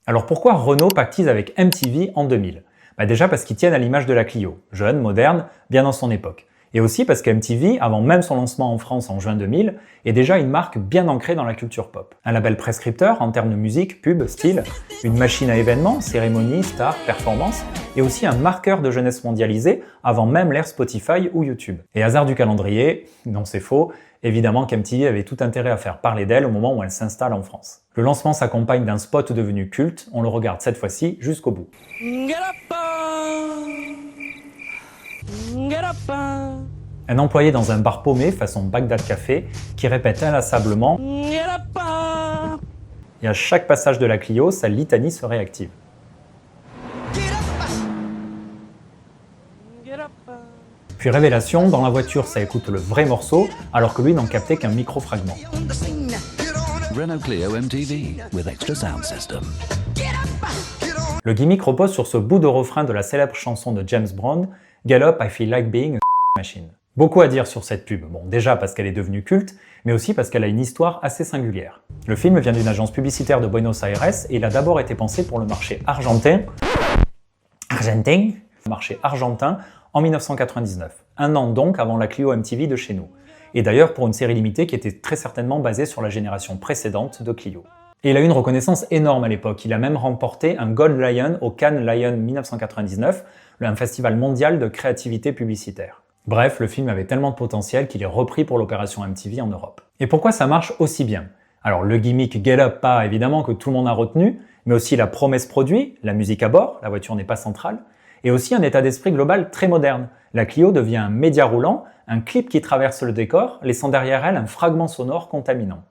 Alors pourquoi Renault pactise avec MTV en 2000? Déjà parce qu'ils tiennent à l'image de la Clio, jeune, moderne, bien dans son époque. Et aussi parce que MTV, avant même son lancement en France en juin 2000, est déjà une marque bien ancrée dans la culture pop. Un label prescripteur en termes de musique, pub, style, une machine à événements, cérémonies, stars, performances, et aussi un marqueur de jeunesse mondialisé avant même l'ère Spotify ou YouTube. Et hasard du calendrier, non c'est faux, évidemment qu'MTV avait tout intérêt à faire parler d'elle au moment où elle s'installe en France. Le lancement s'accompagne d'un spot devenu culte, on le regarde cette fois-ci jusqu'au bout. Un employé dans un bar paumé façon Bagdad Café qui répète inlassablement et à chaque passage de la Clio, sa litanie se réactive. Puis révélation, dans la voiture ça écoute le vrai morceau alors que lui n'en captait qu'un micro-fragment. Renault Clio MTV with extra sound system. Le gimmick repose sur ce bout de refrain de la célèbre chanson de James Brown, Get Up, I Feel Like Being a Machine. Beaucoup à dire sur cette pub, déjà parce qu'elle est devenue culte, mais aussi parce qu'elle a une histoire assez singulière. Le film vient d'une agence publicitaire de Buenos Aires et il a d'abord été pensé pour le marché argentin en 1999, un an donc avant la Clio MTV de chez nous. Et d'ailleurs pour une série limitée qui était très certainement basée sur la génération précédente de Clio. Et il a eu une reconnaissance énorme à l'époque, il a même remporté un Gold Lion au Cannes Lion 1999, un festival mondial de créativité publicitaire. Bref, le film avait tellement de potentiel qu'il est repris pour l'opération MTV en Europe. Et pourquoi ça marche aussi bien? Alors le gimmick Get Up, pas évidemment que tout le monde a retenu, mais aussi la promesse produit, la musique à bord, la voiture n'est pas centrale, et aussi un état d'esprit global très moderne. La Clio devient un média roulant, un clip qui traverse le décor, laissant derrière elle un fragment sonore contaminant.